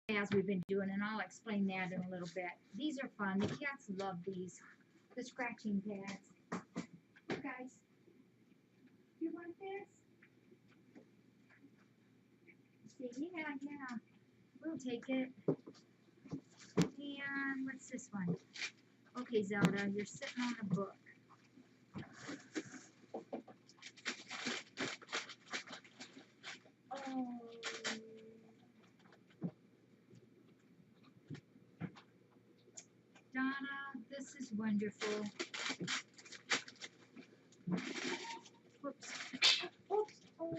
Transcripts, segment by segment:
as we've been doing, and I'll explain that in a little bit. These are fun. The cats love these. The scratching pads. You guys, you want this? Say, yeah, we'll take it. And what's this one? Okay, Zelda, you're sitting on a book. Oh. Donna, this is wonderful. Whoops. Oops. Oh.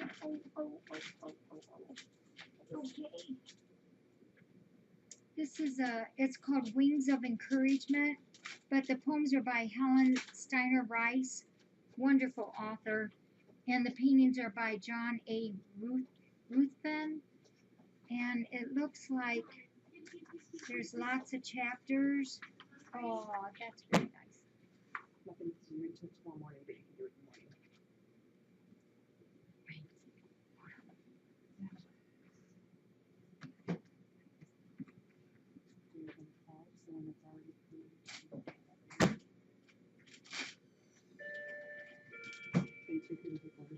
Okay. This is it's called Wings of Encouragement, but the poems are by Helen Steiner Rice, wonderful author, and the paintings are by John A. Ruthven, and it looks like there's lots of chapters. Oh, that's really nice. Nothing to do until tomorrow morning, but you can do it in the morning. Do you have any calls? The one that's already approved. They took it with order.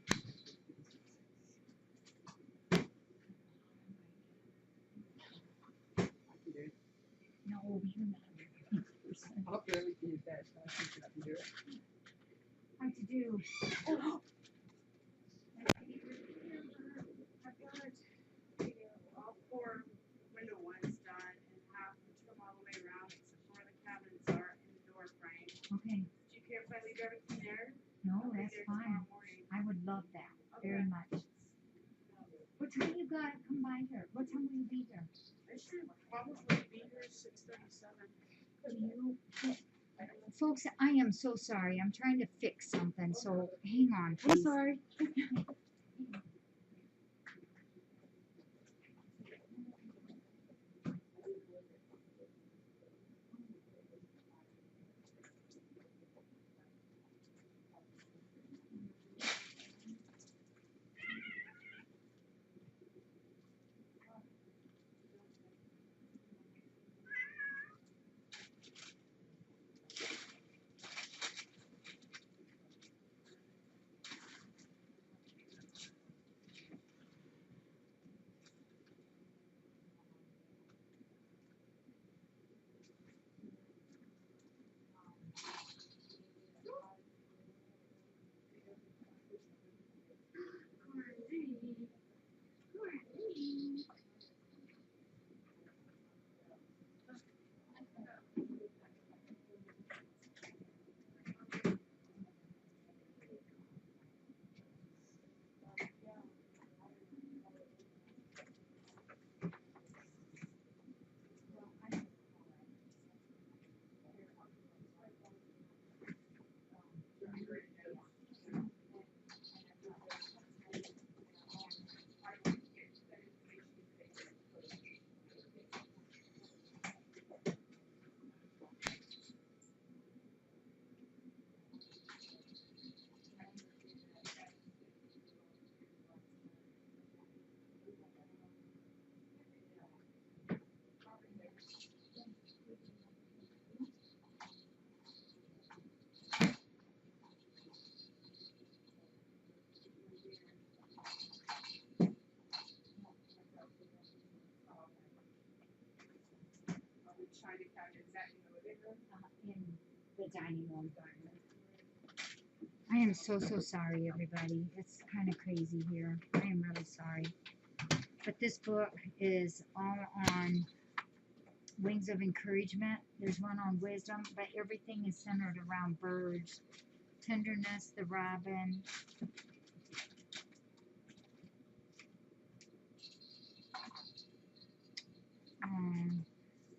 I can do it. No, you're not a very person. I'll barely do that. I think you can do it. What to do? Oh. All four window ones done and have the trim all the way around except for the cabinets are in the door frame. Okay. Do you care if I leave everything there? No, that's fine. I would love that very much. What time you got to come by here? What time will you be here? I should probably be here 6:37. Folks, I am so sorry. I'm trying to fix something, so hang on, please. I'm sorry. China cabinets that in the living room. In the dining room. I am so sorry, everybody. It's kind of crazy here. I am really sorry. But this book is all on Wings of Encouragement. There's one on wisdom, but everything is centered around birds. Tenderness, the robin.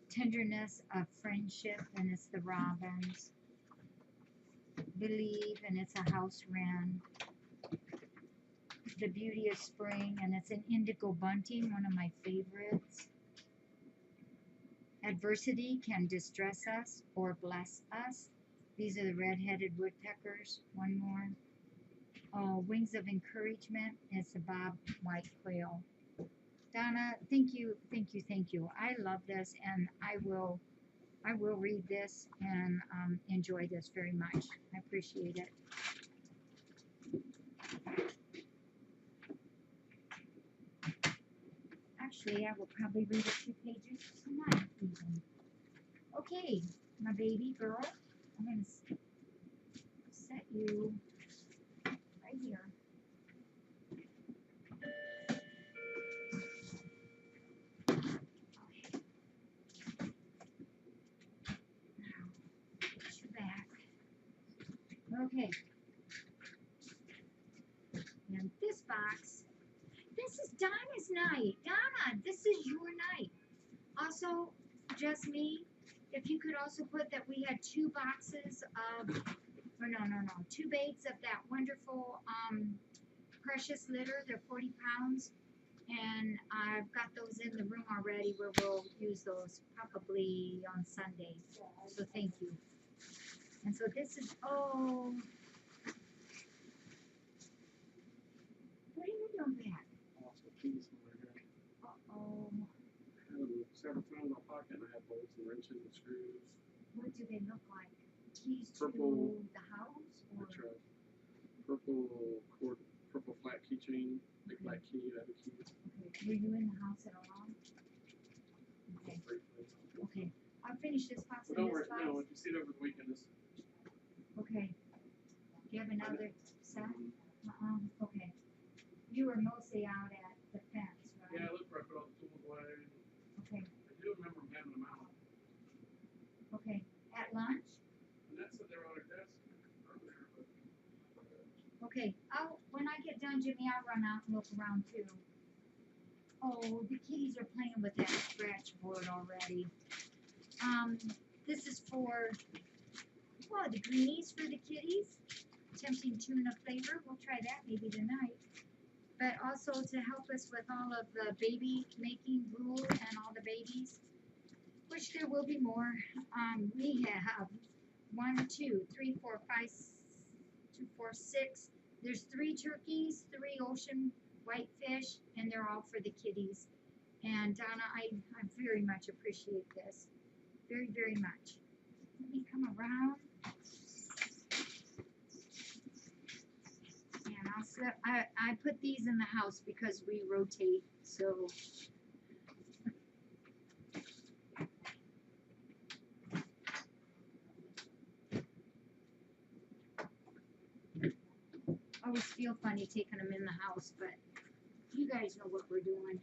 Tenderness of friendship, and it's the robins. Believe, and it's a house wren. The beauty of spring, and it's an indigo bunting, one of my favorites. Adversity can distress us or bless us. These are the red-headed woodpeckers. One more. Wings of Encouragement. It's a bob white quail. Donna, thank you, thank you, thank you. I love this, and I will read this and enjoy this very much. I appreciate it. Actually, I will probably read a few pages tonight even. Okay, my baby girl, I'm going to set you right here. Now, put you back. Okay. And this box, this is Donna's night. Donna, this is your night. Also, just me, if you could also put that we had 2 boxes of, or no, 2 bags of that wonderful precious litter. They're 40 pounds. And I've got those in the room already where we'll use those probably on Sunday. So thank you. And so this is, oh, what are you doing back? Also, keys over here. Uh-oh. I had them several times in my pocket, and I had bolts and wrenches and screws. What do they look like? Keys Purple. to the house? Or? Which are purple flat keychain, big black key, I have a key. Okay. Were you in the house at all? Okay. Briefly. Okay. I'll finish this box But and don't this worry, no, box. if you see it over the weekend, this Okay. Do you have another set? um, Okay. You were mostly out at the fence, right? yeah, look where I put all the tools away. Okay. I do remember having them out. Okay. At lunch? And that's what they were on her desk earlier, but Okay. When I get done, Jimmy, I'll run out and look around too. Oh, the kitties are playing with that scratch board already. This is for, well, the greenies for the kitties. Tempting tuna flavor. We'll try that maybe tonight. But also to help us with all of the baby making gruel and all the babies, which there will be more. We have 1, 2, 3, 4, 5, 2, 4, 6. There's 3 turkeys, 3 ocean whitefish, and they're all for the kitties. And Donna, I very much appreciate this. Very, very much. Let me come around. And I'll set, I put these in the house because we rotate, so. I always feel funny taking them in the house, but you guys know what we're doing.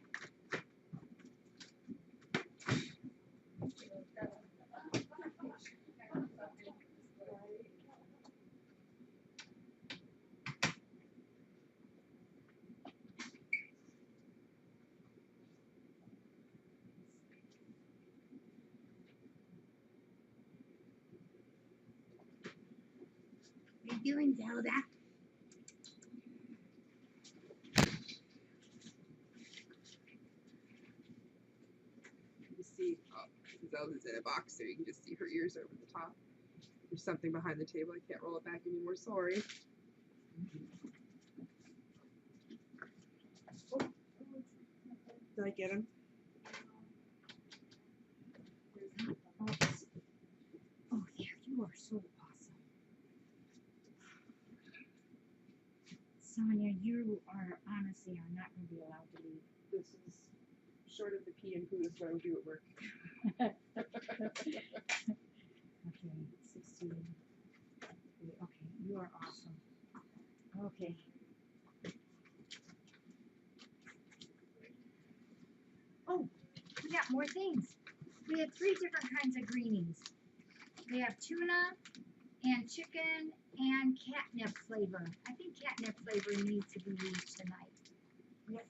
What are you doing, Zelda? You see, Zelda's in a box, so you can just see her ears over the top. There's something behind the table. I can't roll it back anymore. Sorry. Did I get him? Oh, oh, yeah, you are so awesome. Sonia, you are honestly are not going to be allowed to leave. This is short of the pee and poo is what I would do at work. Okay, 16. Okay, you are awesome. Okay. Oh, we got more things. We have 3 different kinds of greenies. We have tuna and chicken and catnip flavor. I think catnip flavor needs to be used tonight. Yep.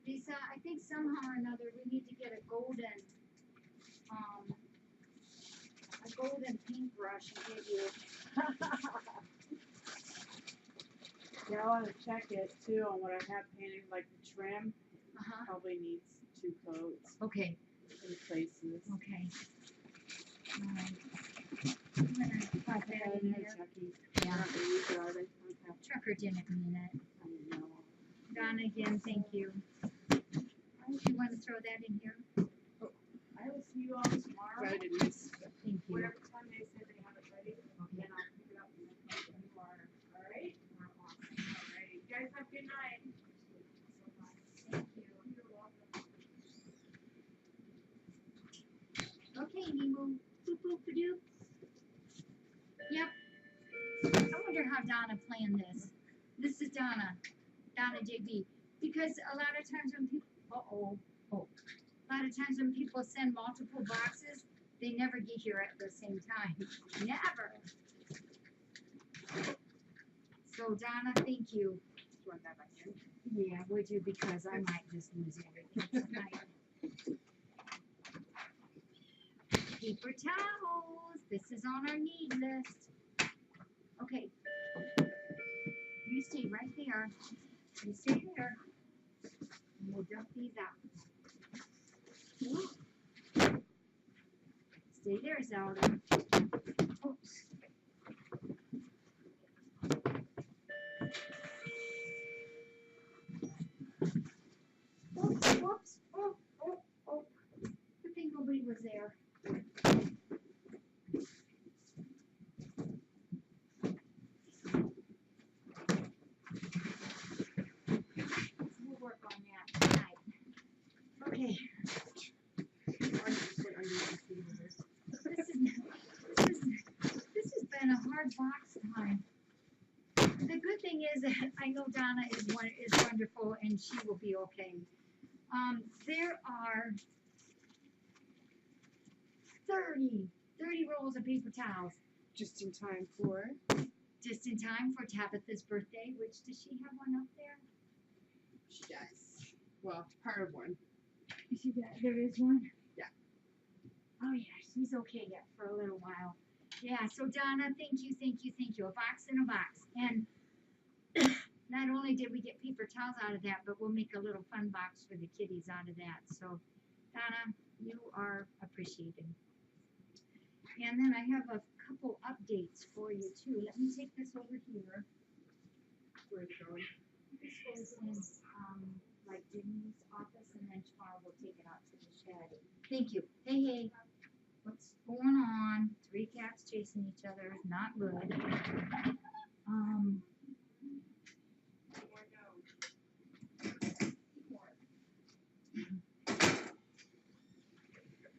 Lisa, I think somehow or another we need to get a golden paintbrush and give you. Yeah, I wanna check it too on what I have painted, like the trim, Uh-huh. probably needs 2 coats Okay. in places. Okay. I'm gonna pop that in Okay, here. Chucky. You're Yeah, not gonna use it, are they? Okay. trucker didn't mean it. I know. Donna, again, thank you. You want to throw that in here? I will see you all tomorrow. But I didn't miss. Thank you. Whatever time they say they have it ready, then I'll pick it up and then you are, alright? Alright, you guys have a good night. Thank you. You're welcome. Okay, Nemo. Boop, boop, doop. Yep. I wonder how Donna planned this. This is Donna. Donna JB. Because a lot of times when people, a lot of times when people send multiple boxes, they never get here at the same time. Never. So Donna, thank you. Just run that back in. Yeah, would you? Because I might just lose everything tonight. Paper towels. This is on our need list. Okay. You stay right there. You stay there. And we'll dump these out. Stay there, Zelda. Oops. Oops, whoops. Oh. Good thing nobody was there. We'll work on that tonight. Okay. This has been a hard box time. The good thing is that I know Donna is wonderful and she will be okay. There are 30 rolls of paper towels Just in time for. just in time for Tabitha's birthday, which does she have one up there? She does. Well, part of one. There is one? Yeah. Oh yeah, she's okay yet for a little while. Yeah, so Donna, thank you. A box in a box. And not only did we get paper towels out of that, but we'll make a little fun box for the kiddies out of that. So Donna, you are appreciated. And then I have a couple updates for you too. Let me take this over here. Where's it going? This goes in, like Denny's office, and then tomorrow we'll take it out to the shed. Thank you. Hey, what's going on? 3 cats chasing each other is not good.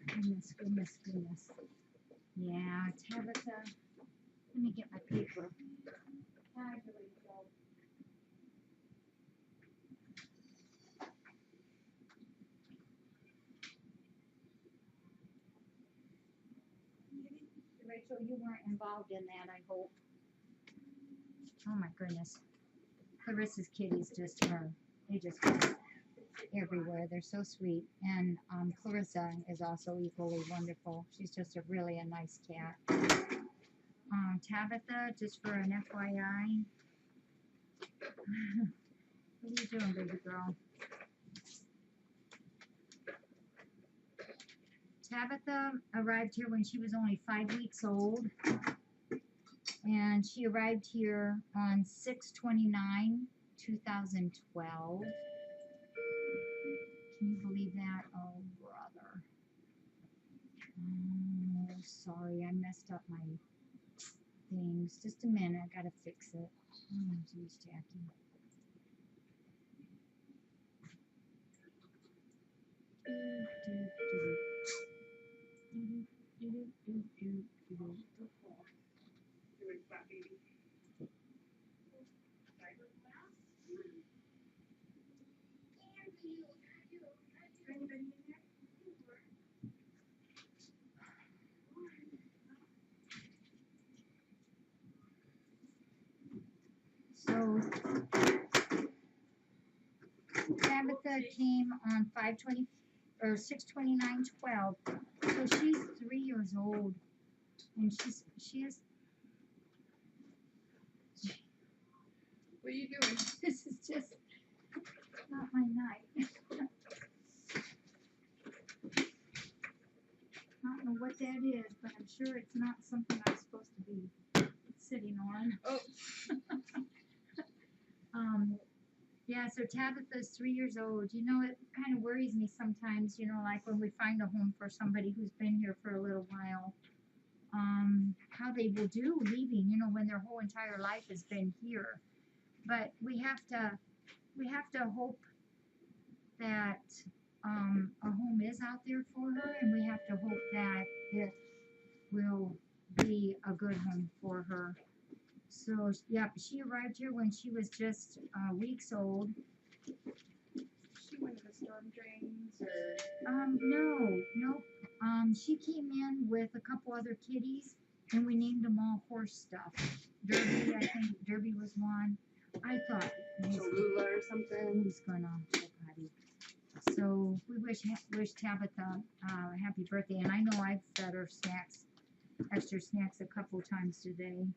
Goodness. Yeah, Tabitha, let me get my paper. Rachel, you weren't involved in that, I hope. Oh my goodness. Clarissa's kitties they just go everywhere. They're so sweet. And Clarissa is also equally wonderful. She's just a nice cat. Tabitha, just for an FYI. What are you doing, baby girl? Tabitha arrived here when she was only 5 weeks old. And she arrived here on 6/29/2012. Can you believe that? Oh, brother. Oh, sorry, I messed up my things. Just a minute, I gotta fix it. Oh, geez, Jackie. So Tabitha came on 6/29/12. So she's 3 years old, and she is. What are you doing? This is just not my night. I don't know what that is, but I'm sure it's not something I'm supposed to be sitting on. Oh. Yeah, so Tabitha's 3 years old. You know, it kind of worries me sometimes, you know, like when we find a home for somebody who's been here for a little while, how they will do leaving, you know, when their whole entire life has been here. But we have to hope that a home is out there for her, and we have to hope that it will be a good home for her. So, yep, she arrived here when she was just weeks old. She went to the storm drains or No, nope. She came in with a couple other kitties, and we named them all horse stuff. Derby, I think Derby was one. I thought Cholula or something. he's gonna go potty. So we wish Tabitha happy birthday, and I know I've fed her extra snacks a couple times today.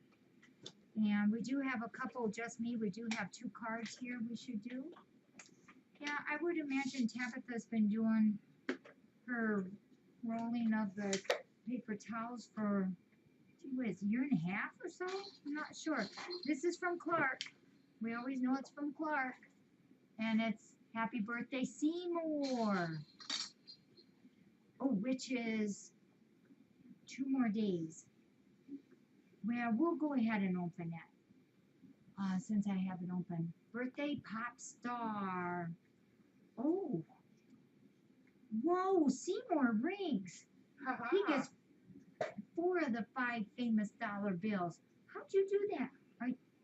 And we do have a couple, just me, we do have 2 cards here we should do. Yeah, I would imagine Tabitha's been doing her rolling of the paper towels for, gee whiz, a year and a half or so? I'm not sure. This is from Clark. We always know it's from Clark. And it's Happy Birthday Seymour. Oh, which is 2 more days. Well, we'll go ahead and open it. Since I have it open. Birthday Pop Star. Oh. Whoa, Seymour Riggs. He gets 4 of the 5 famous dollar bills. How'd you do that?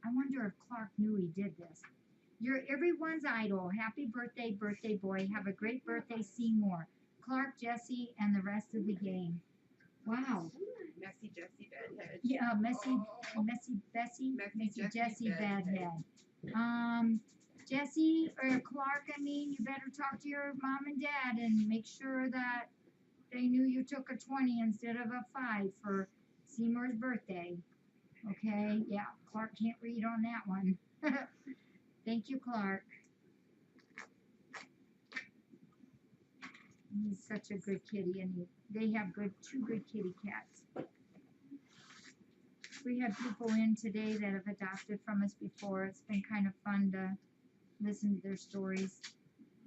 I wonder if Clark knew he did this. You're everyone's idol. Happy birthday, birthday boy. Have a great birthday, Seymour. Clark, Jesse, and the rest of the gang. Wow. Messy Jessie Bedhead. Yeah, Messy Jessie Badhead. Jesse or Clark, I mean, you better talk to your mom and dad and make sure that they knew you took a 20 instead of a 5 for Seymour's birthday. Okay, yeah, Clark can't read on that one. Thank you, Clark. He's such a good kitty, and they have 2 good kitty cats. We had people in today that have adopted from us before. It's been kind of fun to listen to their stories,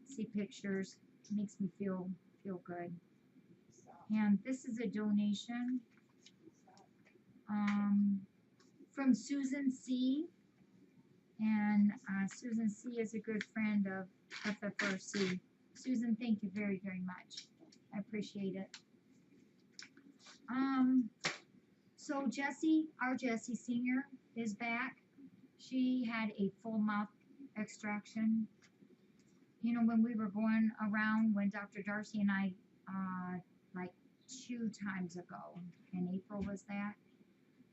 see pictures. It makes me feel good. And this is a donation from Susan C. And Susan C. is a good friend of FFRC. Susan, thank you very, very much. I appreciate it. So Jessie, our Jessie Senior, is back. She had a full mouth extraction. You know, when we were going around, when Dr. Darcy and I, like 2 times ago, in April was that,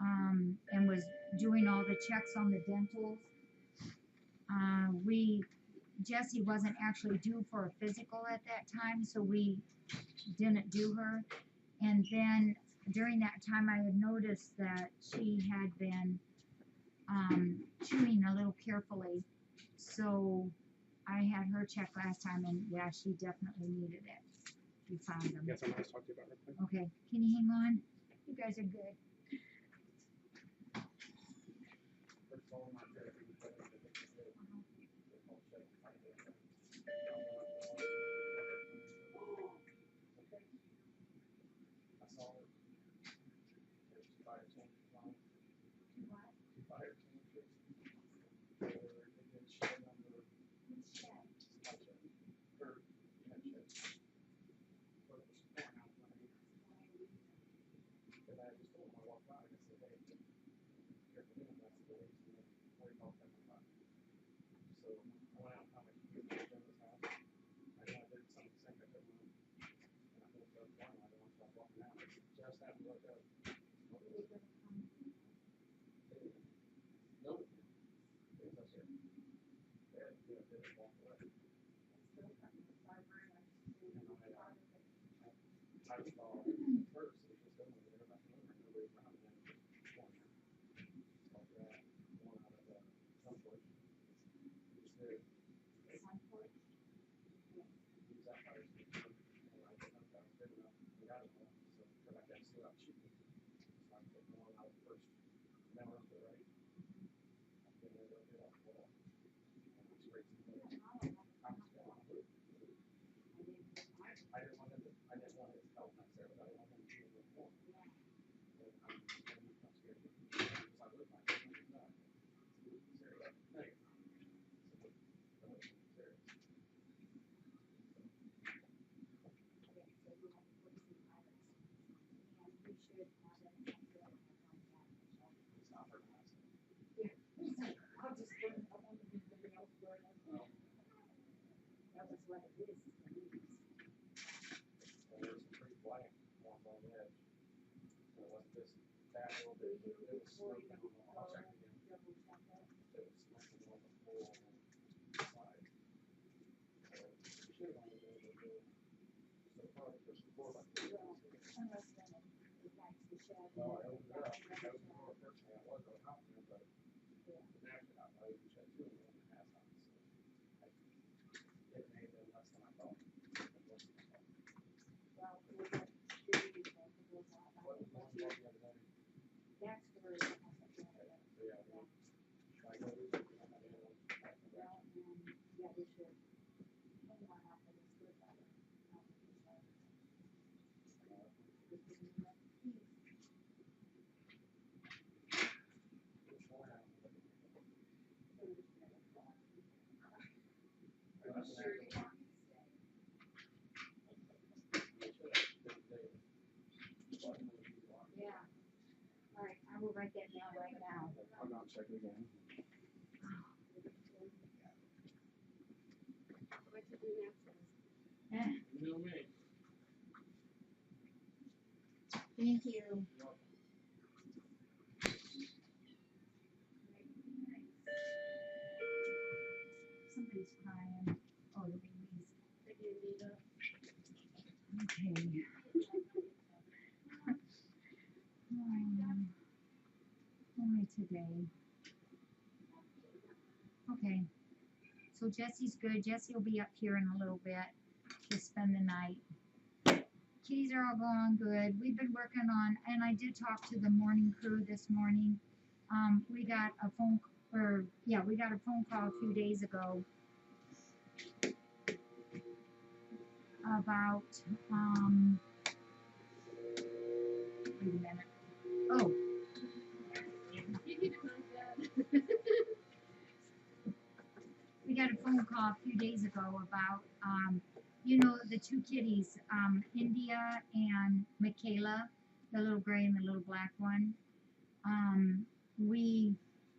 and was doing all the checks on the dentals. Jessie wasn't actually due for a physical at that time, so we didn't do her. And then during that time, I had noticed that she had been chewing a little carefully. So I had her check last time, and yeah, she definitely needed it. You found them. Yes, I'm going to talk to you about it real quick. Okay, can you hang on? You guys are good. First of all, my therapy was better than it was good. I'll check. I saw it. There's 2 fire extinguishers on it. What? 2 fire extinguishers. They did shed number. Which shed? Not shed. Or, yeah, shed. But it was pouring out of my and I just told him I walked by and I said, hey, you're cleaning that's the waste and then what do you call it? So I went out and found my keys in Jenna's house. I did some sink I couldn't run. And I looked up one I don't want to stop walking out. I just happened to look up. What was it? No. It was up there. Yeah, they didn't walk away. And I saw first, it was just going there, about nobody's around, and then just one like that, one out of the front porch. Just there. Use that fire extinguisher, and I didn't know if that was big enough, I got it enough, so, because I can't see out shooting. So I took one out of the first, and then went to the what it is. And there's some pretty blank ones on the edge. So like this, that little bit, it was smoking on the, I'll check again. It was smoking on the full side. So you should only be able to do, so probably push the floor like this. Unless then it likes the shed. Well, I opened it up, I opened the door first, and I was going out there, but naturally, I opened the shed too, and it wasn't half on, so. It may have been less than I thought. It wasn't I thought. Well, we're gonna do it again, it goes out. What was the one the other day? That's where it has to go. So, yeah, should I go do something on that other one? Well, yeah, we should. Hang on, after this, we're better. Which one happened? I'm sure you want me to stay. Yeah. All right, I will write that down right now. I'm not checking again. What to do next? You know me. Thank you. Somebody's crying. Oh, the babies. Okay. Only today. Okay. So Jesse's good. Jesse will be up here in a little bit to spend the night. Kitties are all going good. We've been working on, and I did talk to the morning crew this morning. We got a phone call a few days ago about wait a minute. Oh, we got a phone call a few days ago about the two kitties, India and Michaela, the little gray and the little black one. We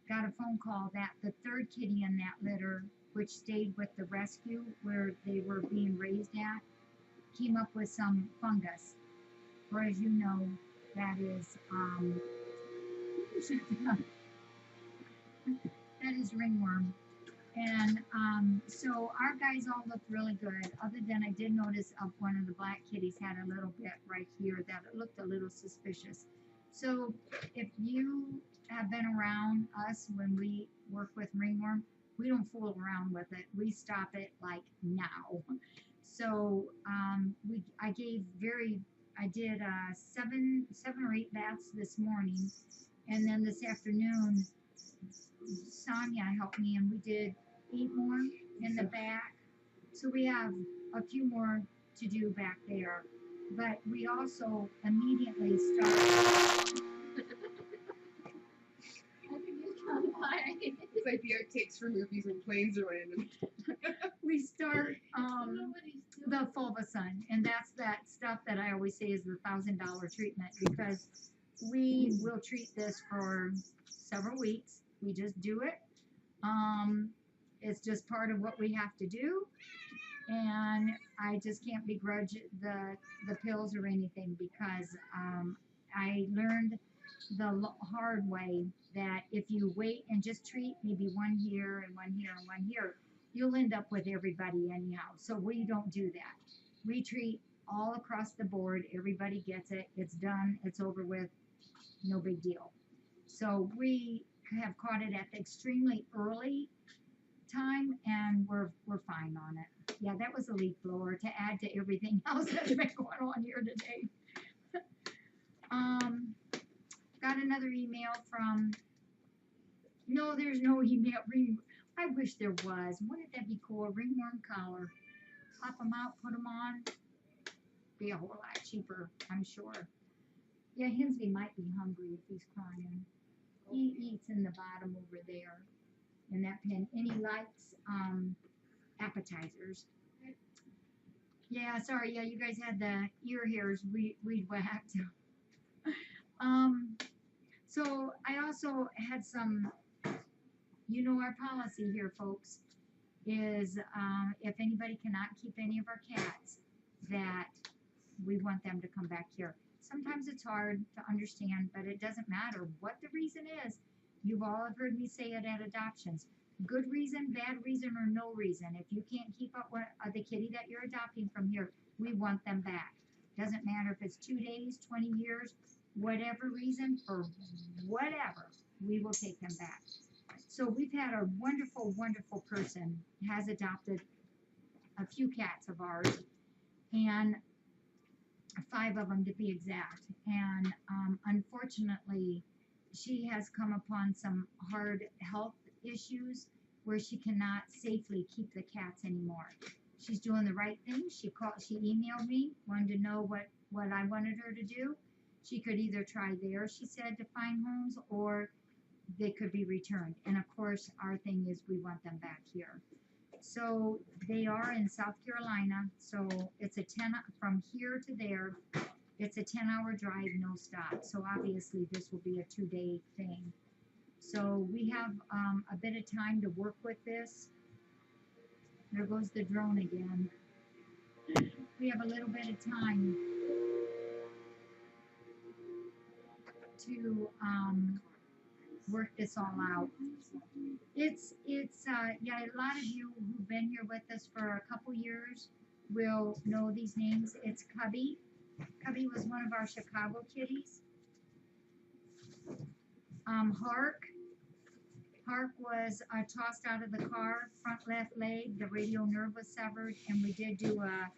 got a phone call that the third kitty in that litter, which stayed with the rescue where they were being raised at, came up with some fungus. Or as you know, that is that is ringworm. And so our guys all looked really good, other than I did notice one of the black kitties had a little bit right here that it looked a little suspicious. So if you have been around us when we work with ringworm, we don't fool around with it. We stop it like now. So I did 7 or 8 baths this morning, and then this afternoon Sonia helped me and we did 8 more in the back. So we have a few more to do back there. But we also immediately start. It's like the outtakes for movies when planes are landing. We start the fulvicin, and that's that stuff that I always say is the $1,000 treatment, because we will treat this for several weeks. We just do it. It's just part of what we have to do, and I just can't begrudge the pills or anything, because I learned the hard way that if you wait and just treat maybe one here and one here and one here, you'll end up with everybody anyhow. So we don't do that. We treat all across the board. Everybody gets it. It's done. It's over with. No big deal. So we have caught it at the extremely early time, and we're fine on it. Yeah, that was a leaf blower to add to everything else that's been going on here today. Got another email from. No, there's no email. I wish there was. Wouldn't that be cool? Ringworm collar. Pop them out, put them on. Be a whole lot cheaper, I'm sure. Yeah, Hensley might be hungry if he's crying. He eats in the bottom over there in that pen, and he likes appetizers. Yeah, sorry. Yeah, you guys had the ear hairs weed whacked. So I also had some, our policy here, folks. is if anybody cannot keep any of our cats, that we want them to come back here. Sometimes it's hard to understand, but it doesn't matter what the reason is. You've all have heard me say it at adoptions. Good reason, bad reason, or no reason. If you can't keep up with the kitty that you're adopting from here, we want them back. Doesn't matter if it's 2 days, 20 years, whatever reason, for whatever, we will take them back. So we've had a wonderful, wonderful person has adopted a few cats of ours, and 5 of them to be exact. And unfortunately, she has come upon some hard health issues where she cannot safely keep the cats anymore. She's doing the right thing. She emailed me, wanted to know what I wanted her to do. She could either try there, she said, to find homes, or they could be returned. And of course, our thing is we want them back here. So they are in South Carolina. So it's from here to there. It's a 10-hour drive, no stop. So obviously this will be a 2-day thing. So we have a bit of time to work with this. There goes the drone again. We have a little bit of time to work this all out. It's yeah, a lot of you who've been here with us for a couple years will know these names. It's Cubby. Cubby was one of our Chicago kitties. Hark was tossed out of the car, front left leg, the radial nerve was severed, and we did do a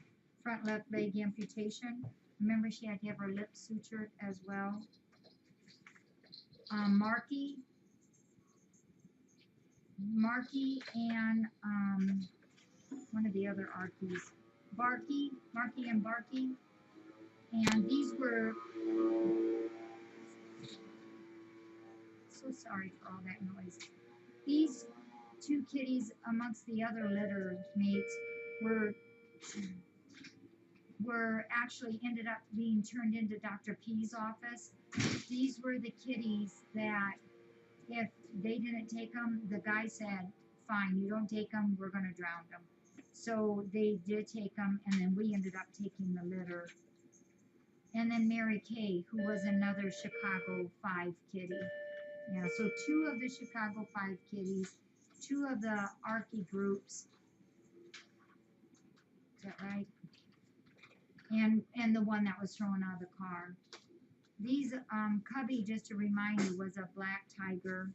front left leg amputation. Remember, she had to have her lips sutured as well. Marky and one of the other Arkies, Marky and Barky, and these were, so sorry for all that noise. These 2 kitties amongst the other litter mates were actually ended up being turned into Dr. P's office. These were the kitties that if they didn't take them, the guy said, fine, you don't take them, we're going to drown them. So they did take them, and then we ended up taking the litter. And then Mary Kay, who was another Chicago 5 kitty. Yeah, so 2 of the Chicago 5 kitties, 2 of the Arky groups. Is that right? And the one that was thrown out of the car. These, Cubby, just to remind you, was a black tiger.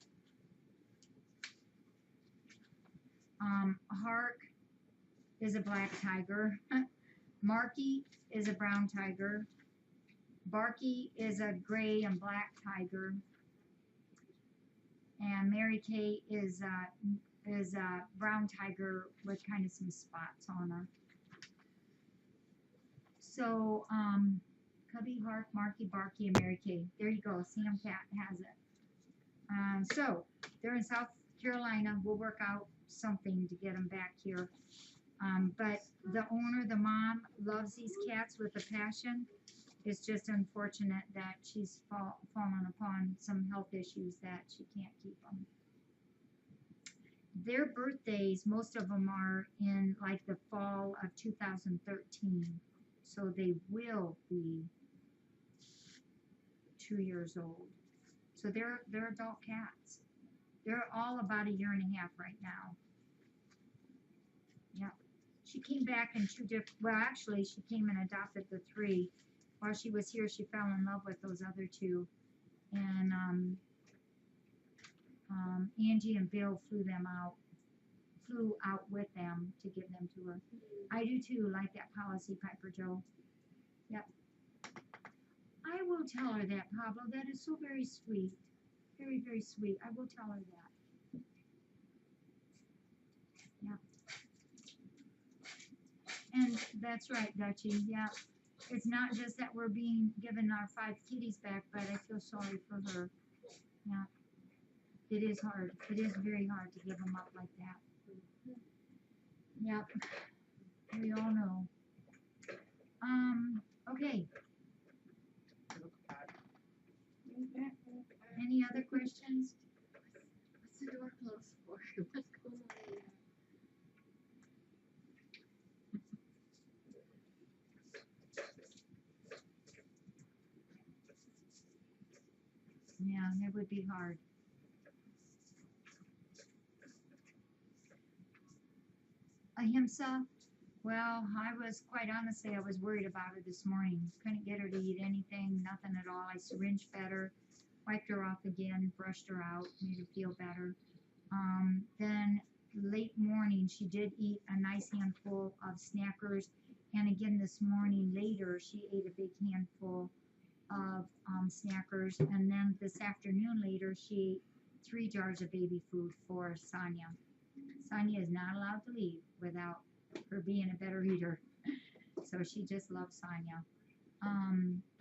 Hark is a black tiger. Marky is a brown tiger. Barky is a gray and black tiger. And Mary Kay is a brown tiger with kind of some spots on her. So, Cubby, Hark, Marky, Barky, and Mary Kay. There you go. Sam Cat has it. So, they're in South Carolina. We'll work out something to get them back here. But the owner, the mom, loves these cats with a passion. It's just unfortunate that she's fallen upon some health issues that she can't keep them. Their birthdays, most of them are in like the fall of 2013. So they will be 2 years old. So they're adult cats. They're all about 1.5 years right now. Yeah. She came back in 2 different, well, actually, she came and adopted the 3. While she was here, she fell in love with those other 2. And Angie and Bill flew out with them to give them to her. I do too, like that policy, Piper Joe. Yep. I will tell her that, Pablo. That is so very sweet. Very, very sweet. I will tell her that. Yeah. And that's right, Dutchie. Yeah. It's not just that we're being given our 5 kitties back, but I feel sorry for her. Yeah. It is hard. It is very hard to give them up like that. Yep. We all know. Okay. Any other questions? What's the door closed for? What's going on? It would be hard. Ahimsa, well, I was quite honestly, I was worried about her this morning. Couldn't get her to eat anything, nothing at all. I syringed fed her, wiped her off again, brushed her out, made her feel better. Then late morning, she did eat a nice handful of Snackers. And again this morning later, she ate a big handful of Snackers. And then this afternoon later, she ate 3 jars of baby food for Sonia. Sonia is not allowed to leave without her being a better eater. So she just loves Sonia.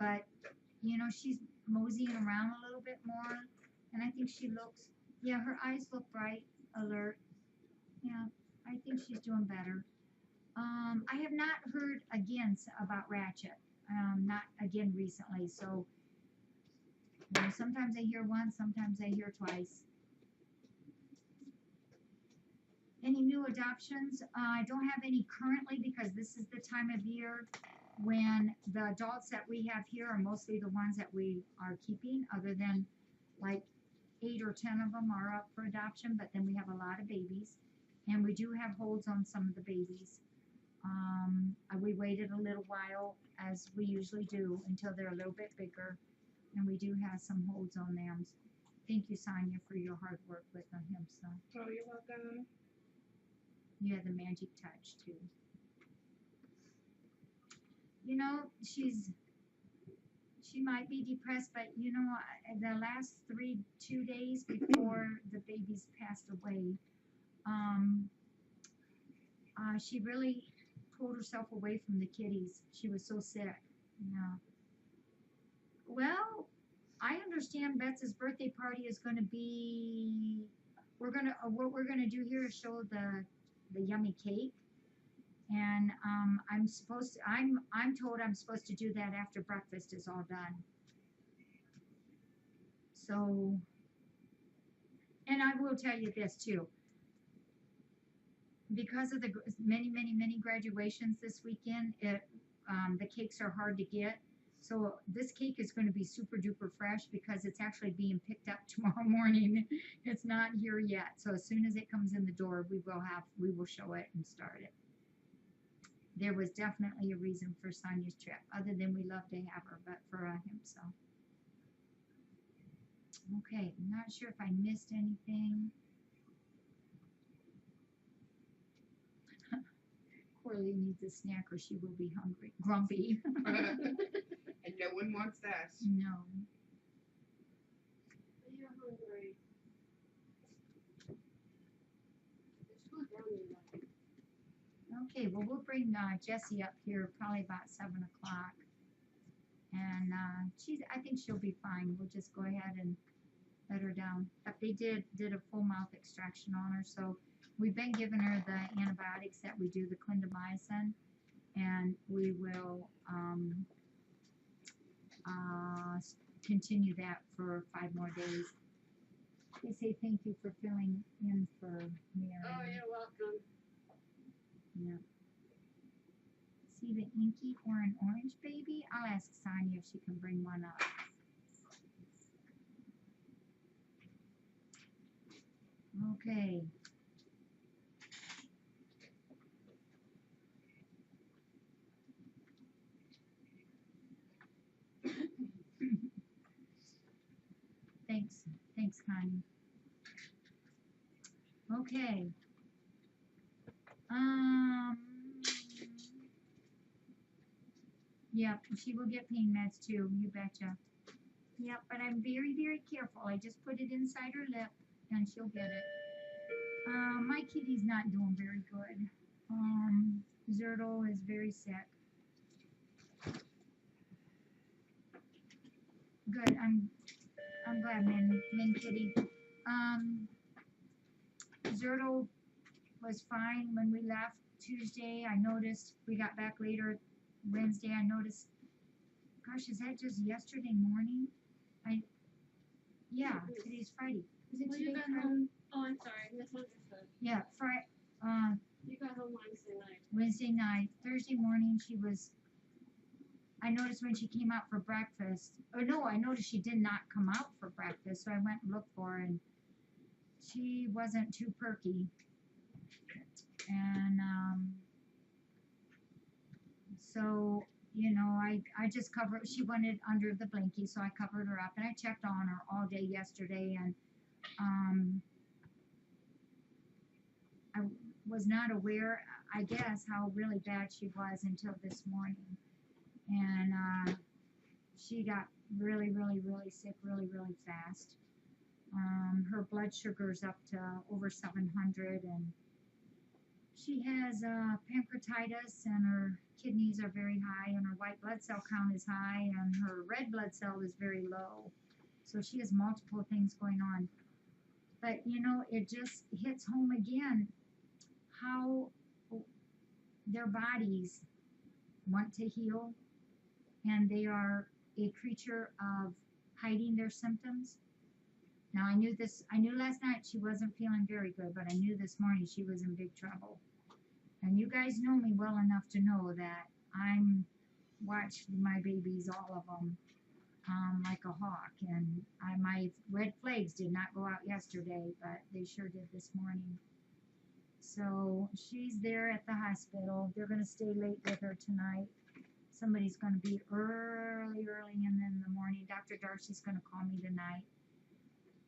But, you know, she's moseying around a little bit more. And I think she looks, yeah, her eyes look bright, alert. Yeah, I think she's doing better. I have not heard again about Ratchet. Not again recently. So, you know, sometimes I hear once, sometimes I hear twice. Any new adoptions? I don't have any currently because this is the time of year when the adults that we have here are mostly the ones that we are keeping, other than like 8 or 10 of them are up for adoption, but then we have a lot of babies, and we do have holds on some of the babies. We waited a little while, as we usually do, until they're a little bit bigger, and we do have some holds on them. Thank you, Sonia, for your hard work with him. So Oh, you're welcome. you have the magic touch too. You know, she might be depressed, but you know, the last 2 days before the babies passed away, she really pulled herself away from the kitties. She was so sick. Yeah. Well, I understand Beth's birthday party is going to be. What we're gonna do here is show the yummy cake, and I'm told I'm supposed to do that after breakfast is all done. So, and I will tell you this too, because of the many graduations this weekend, the cakes are hard to get. So this cake is going to be super duper fresh because it's actually being picked up tomorrow morning. It's not here yet. So as soon as it comes in the door, we will show it and start it. There was definitely a reason for Sonia's trip, other than we love to have her, but for him, so. Okay, I'm not sure if I missed anything. Corley needs a snack or she will be grumpy. And no one wants that. No. You're hungry. Okay, well, we'll bring Jessie up here probably about 7 o'clock. And I think she'll be fine. We'll just go ahead and let her down. But they did a full mouth extraction on her, so we've been giving her the antibiotics that we do, the clindamycin, and we will continue that for 5 more days. They say thank you for filling in for Mary. Oh, you're welcome. Yeah. See the inky or an orange baby? I'll ask Sonia if she can bring one up. Okay. Thanks, Connie. Okay. Yep, she will get pain meds too, you betcha. Yep, but I'm very careful. I just put it inside her lip and she'll get it. My kitty's not doing very good. Zertle is very sick. Good, I'm glad, Min Kitty. Zertle was fine when we left Tuesday. I noticed we got back later Wednesday. I noticed, gosh, is that just yesterday morning? Yeah, today's Friday. Is it Well, today? you got home. Oh, I'm sorry, misunderstood. Yeah, You got home Wednesday night. Wednesday night. Thursday morning she was I noticed when she came out for breakfast, or no, I noticed she did not come out for breakfast, so I went and looked for her, and she wasn't too perky. And so, you know, I just covered, she wanted under the blankie, so I covered her up, and I checked on her all day yesterday, and I was not aware, I guess, how really bad she was until this morning. And she got really, really, really sick really, really fast. Her blood sugar's up to over 700, and she has pancreatitis, and her kidneys are very high, and her white blood cell count is high, and her red blood cell is very low. So she has multiple things going on. But you know, it just hits home again how their bodies want to heal, and they are a creature of hiding their symptoms. Now I knew last night she wasn't feeling very good, but I knew this morning she was in big trouble. And you guys know me well enough to know that I'm watched my babies, all of them, like a hawk. And my red flags did not go out yesterday, but they sure did this morning. So she's there at the hospital. They're going to stay late with her tonight. Somebody's going to be early in the morning. Dr. Darcy's going to call me tonight.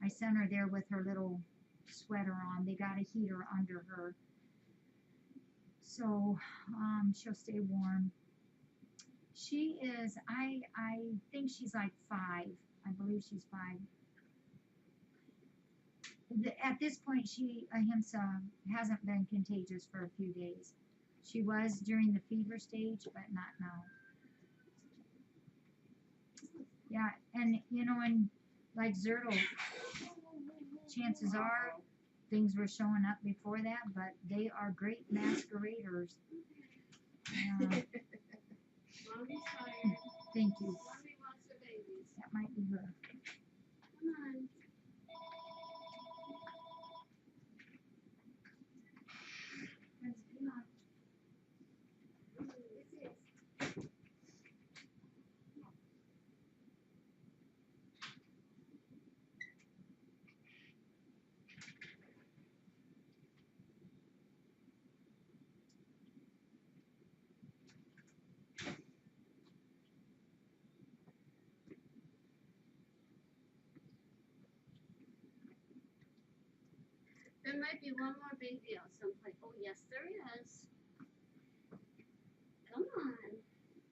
I sent her there with her little sweater on. They got a heater under her. So she'll stay warm. She is, I think she's like 5. I believe she's 5. At this point, ahimsa hasn't been contagious for a few days. She was during the fever stage, but not now. Yeah, and you know, and like Zertle, chances are things were showing up before that, but they are great masqueraders. Mommy's tired. Thank you. Mommy wants the babies. That might be her. Come on. There might be one more baby out someplace. Oh, yes, there is. Come on.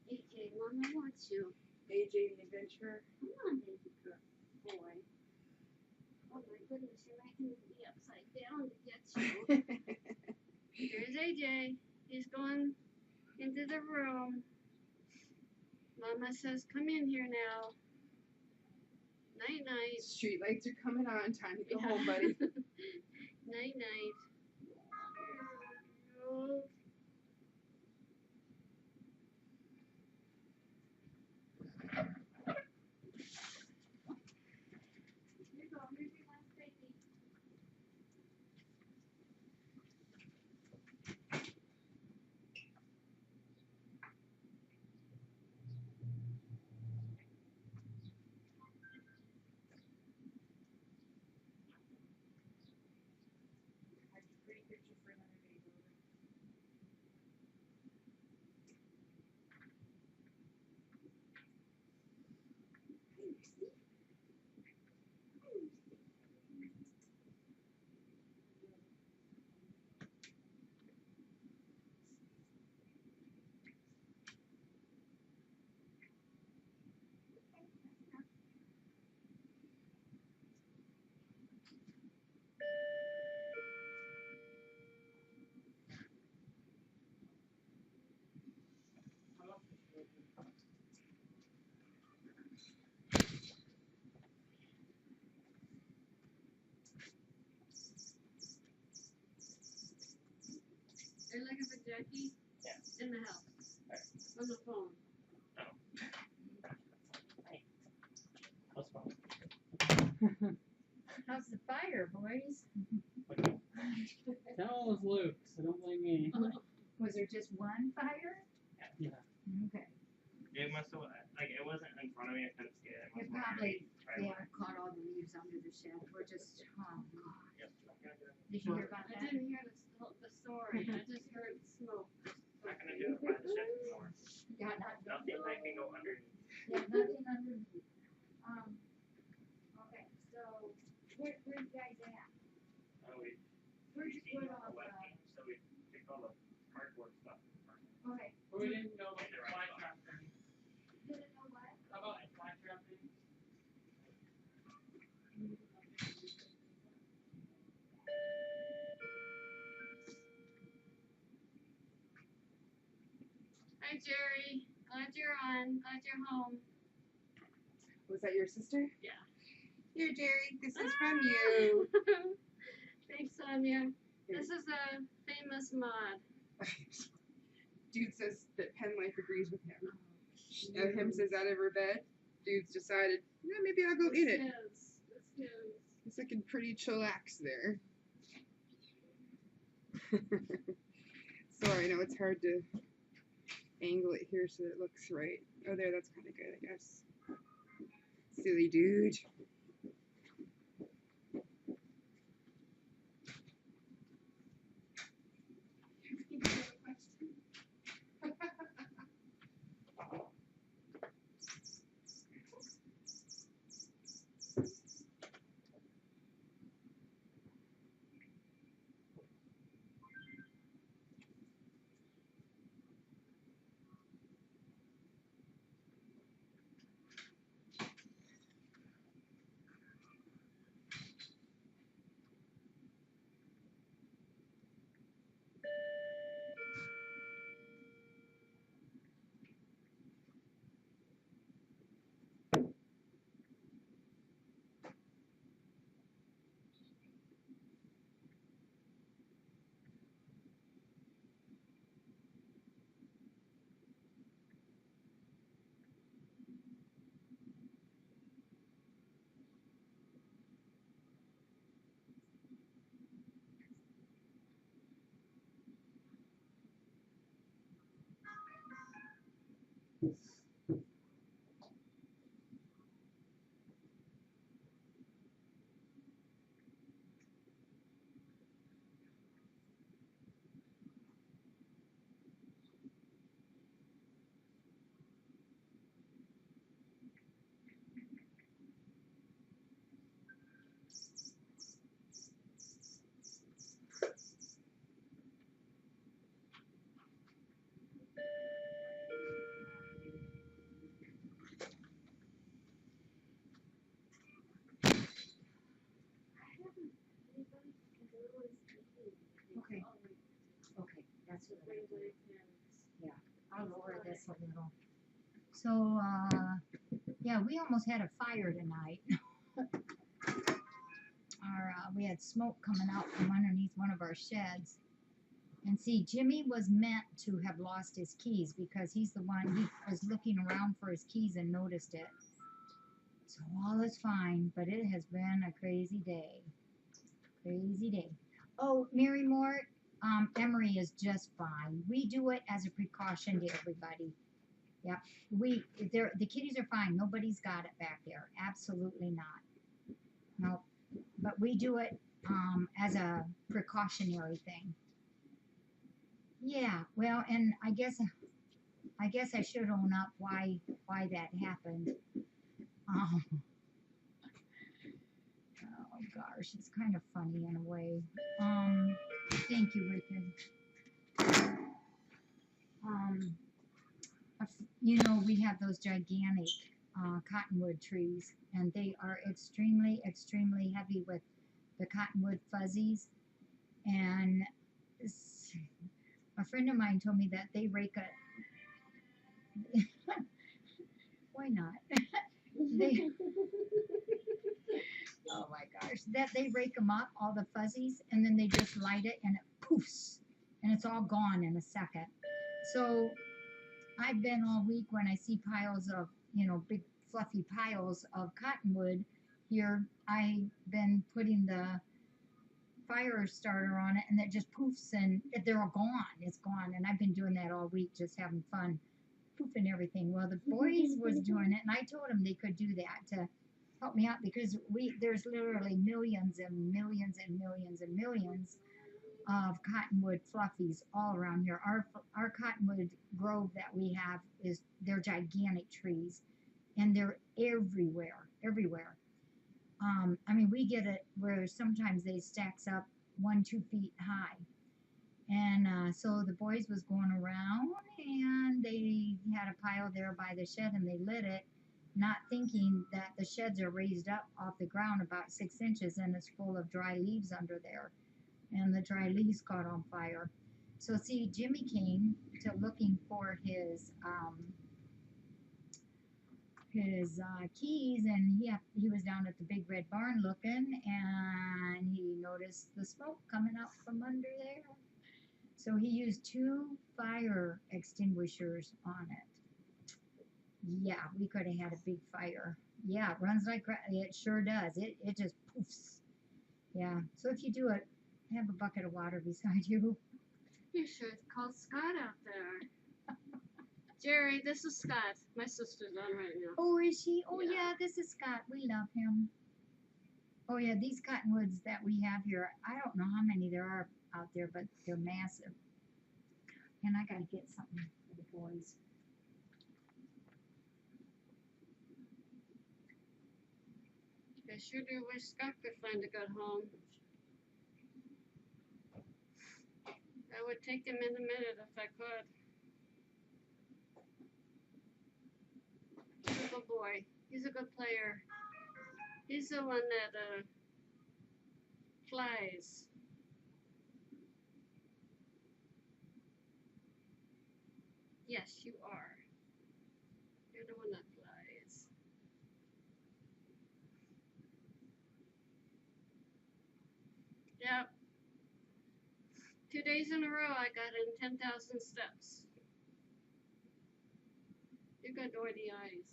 AJ, Mama wants you. AJ the Adventurer. Come on, baby girl. Boy. Oh, my goodness, you're making me upside down to get you. Here's AJ. He's going into the room. Mama says, come in here now. Night, night. Street lights are coming on. Time to go home, buddy. Night, night. Oh. Here you go. Here's your last baby. Pretty picture for another day, Logan. Are you looking for Jackie? Yeah. In the house. Right. On the phone. That's fine. How's the fire, boys? Tell us Luke, so don't blame me. Was there just one fire? Yeah. Okay. Gave myself smoke. Not gonna do it by the shed anymore. Yeah, not Nothing that can go underneath. yeah, nothing underneath. Okay, so where you guys at? We Where'd you steam put all all the wet the? paint, so we take all the cardboard stuff. Okay, But we didn't know about In the the right fly spot. trap thing. didn't know what? How about a fly trap thing? Hi, Jerry. Glad you're on. Glad you're home. Was that your sister? Yeah. Here, Jerry. This is from you. Thanks, Sonia. This is a famous mod. Dude says that Penn Life agrees with him. Him says out of her bed. Dude's decided, yeah, maybe I'll go in it. It's his. He's looking pretty chillax there. Sorry, I know it's hard to angle it here so that it looks right. Oh, there, that's kind of good, I guess. Silly dude. Okay. Okay, that's what I do. Yeah, I'll lower this a little. So, yeah, we almost had a fire tonight. We had smoke coming out from underneath one of our sheds. And see, Jimmy was meant to have lost his keys because he's the one, he was looking around for his keys and noticed it. So all is fine, but it has been a crazy day. Crazy day. Oh, Mary Mort, Emery is just fine. We do it as a precaution to everybody. Yep. The kitties are fine. Nobody's got it back there. Absolutely not. No. But we do it as a precautionary thing. Yeah. Well, and I guess I should own up why that happened. Oh gosh, it's kind of funny in a way. Thank you, Richard. You know, we have those gigantic cottonwood trees, and they are extremely, extremely heavy with the cottonwood fuzzies. And a friend of mine told me that they rake a. Why not? Oh my gosh, that they rake them up, all the fuzzies, and then they just light it, and it poofs, and it's all gone in a second. So I've been all week when I see piles of, big fluffy piles of cottonwood here, I've been putting the fire starter on it, and it just poofs, and they're all gone. It's gone, and I've been doing that all week, just having fun, poofing everything. Well, the boys was doing it, and I told them they could do that to help me out because there's literally millions and millions and millions and millions of cottonwood fluffies all around here. Our cottonwood grove that we have they're gigantic trees, and they're everywhere, everywhere. I mean, we get it where sometimes they stacks up 1-2 feet high. And so the boys was going around and they had a pile there by the shed and they lit it, not thinking that the sheds are raised up off the ground about 6 inches and it's full of dry leaves under there. And the dry leaves caught on fire. So see, Jimmy came to looking for his keys, and he was down at the big red barn looking, and he noticed the smoke coming out from under there. So he used 2 fire extinguishers on it. Yeah, we could have had a big fire. Yeah, it runs like it sure does. It just poofs. Yeah. So if you do it, have a bucket of water beside you. You should call Scott out there. Jerry, this is Scott. My sister's on right now. Oh, is she? Oh, Yeah. yeah, this is Scott. We love him. Oh, yeah, these cottonwoods that we have here, I don't know how many there are out there, but they're massive. And I got to get something for the boys. I sure do wish Scott could find a good home. I would take him in a minute if I could. He's a good boy. He's a good player. He's the one that flies. Yes, you are. You're the one that flies. Yep. 2 days in a row, I got in 10,000 steps. You got oily eyes.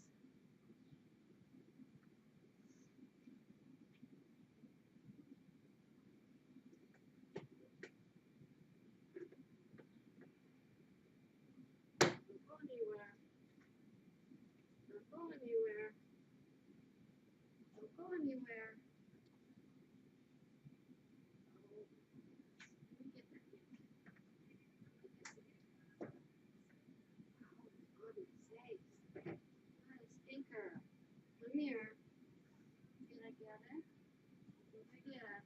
Don't go anywhere. Don't go anywhere. Don't go anywhere. Oh, let me get that ink. Oh, goodness sakes. What a stinker. Come here. Did I get it? Did I get it?